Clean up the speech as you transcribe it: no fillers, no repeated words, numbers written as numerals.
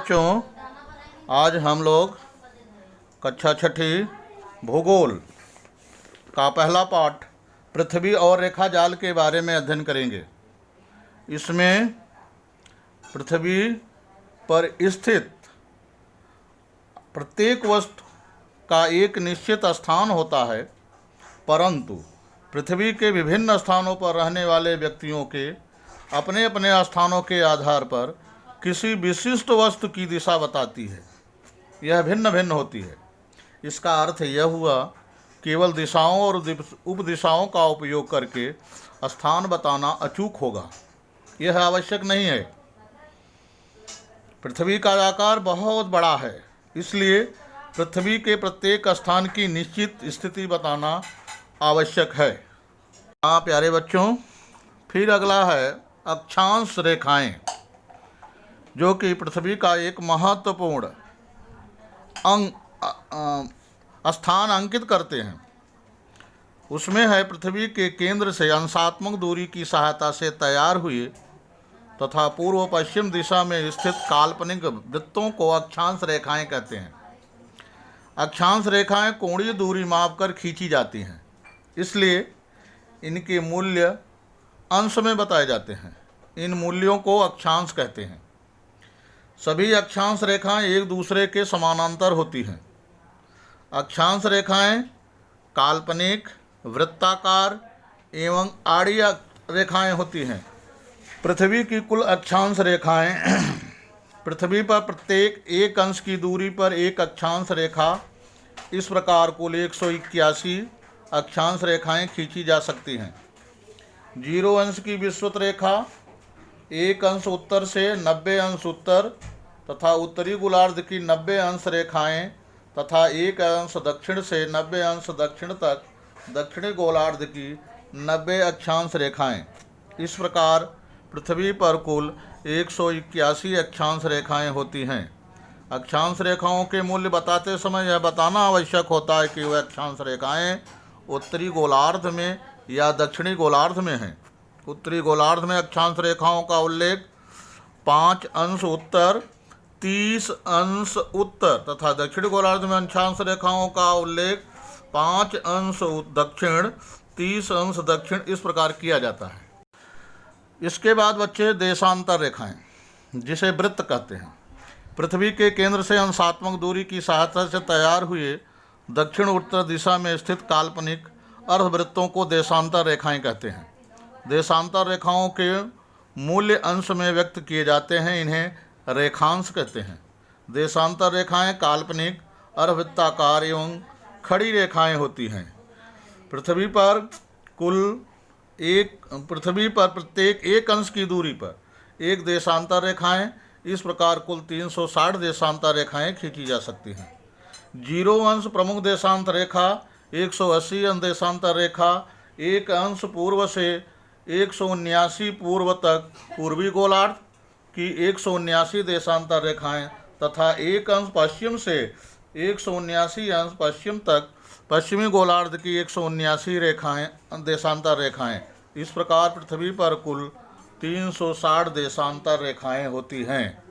बच्चों, आज हम लोग कक्षा छठी भूगोल का पहला पाठ पृथ्वी और रेखा जाल के बारे में अध्ययन करेंगे। इसमें पृथ्वी पर स्थित प्रत्येक वस्तु का एक निश्चित स्थान होता है, परंतु पृथ्वी के विभिन्न स्थानों पर रहने वाले व्यक्तियों के अपने अपने स्थानों के आधार पर किसी विशिष्ट वस्तु की दिशा बताती है। यह भिन्न भिन्न होती है। इसका अर्थ यह हुआ, केवल दिशाओं और उपदिशाओं का उपयोग करके स्थान बताना अचूक होगा, यह आवश्यक नहीं है। पृथ्वी का आकार बहुत बड़ा है, इसलिए पृथ्वी के प्रत्येक स्थान की निश्चित स्थिति बताना आवश्यक है। हाँ प्यारे बच्चों, फिर अगला है अक्षांश रेखाएं, जो कि पृथ्वी का एक महत्वपूर्ण स्थान अंकित करते हैं। उसमें है पृथ्वी के केंद्र से अंशात्मक दूरी की सहायता से तैयार हुए तथा पूर्व पश्चिम दिशा में स्थित काल्पनिक वृत्तों को अक्षांश रेखाएं कहते हैं। अक्षांश रेखाएं कोणीय दूरी मापकर खींची जाती हैं, इसलिए इनके मूल्य अंश में बताए जाते हैं। इन मूल्यों को अक्षांश कहते हैं। सभी अक्षांश रेखाएं एक दूसरे के समानांतर होती हैं। अक्षांश रेखाएं काल्पनिक, वृत्ताकार एवं आड़ी रेखाएं होती हैं। पृथ्वी की कुल अक्षांश रेखाएं पृथ्वी पर प्रत्येक एक अंश की दूरी पर एक अक्षांश रेखा, इस प्रकार कुल 181 अक्षांश रेखाएं खींची जा सकती हैं। 0 अंश की विषुवत रेखा 1 अंश उत्तर से 90 अंश उत्तर तथा उत्तरी गोलार्ध की 90 अंश रेखाएं तथा 1 अंश दक्षिण से 90 अंश दक्षिण तक दक्षिणी गोलार्ध की 90 अक्षांश रेखाएं। इस प्रकार पृथ्वी पर कुल 181 अक्षांश रेखाएं होती हैं। अक्षांश रेखाओं के मूल्य बताते समय यह बताना आवश्यक होता है कि वह अक्षांश रेखाएं उत्तरी गोलार्ध में या दक्षिणी गोलार्ध में हैं। उत्तरी गोलार्ध में अक्षांश रेखाओं का उल्लेख 5 अंश उत्तर, 30 अंश उत्तर तथा दक्षिण गोलार्ध में अक्षांश रेखाओं का उल्लेख 5 अंश दक्षिण, 30 अंश दक्षिण, इस प्रकार किया जाता है। इसके बाद बच्चे देशांतर रेखाएं, जिसे वृत्त कहते हैं, पृथ्वी के केंद्र से अंशात्मक दूरी की सहायता से तैयार हुए दक्षिण उत्तर दिशा में स्थित काल्पनिक अर्धवृत्तों को देशांतर रेखाएं कहते हैं। देशांतर रेखाओं के मूल्य अंश में व्यक्त किए जाते हैं, इन्हें रेखांश कहते हैं। देशांतर रेखाएं काल्पनिक, अर्धवृत्ताकार एवं खड़ी रेखाएं होती हैं। पृथ्वी पर प्रत्येक एक अंश की दूरी पर एक देशांतर रेखाएं, इस प्रकार कुल 360 देशांतर रेखाएं खींची जा सकती हैं। 0 अंश प्रमुख देशांतर रेखा, 180 अंश देशांतर रेखा, 1 अंश पूर्व से 179 पूर्व तक पूर्वी गोलार्ध की 179 देशांतर रेखाएं तथा 1 अंश पश्चिम से 179 अंश पश्चिम तक पश्चिमी गोलार्ध की 179 रेखाएं देशांतर रेखाएं। इस प्रकार पृथ्वी पर कुल 360 देशांतर रेखाएं होती हैं।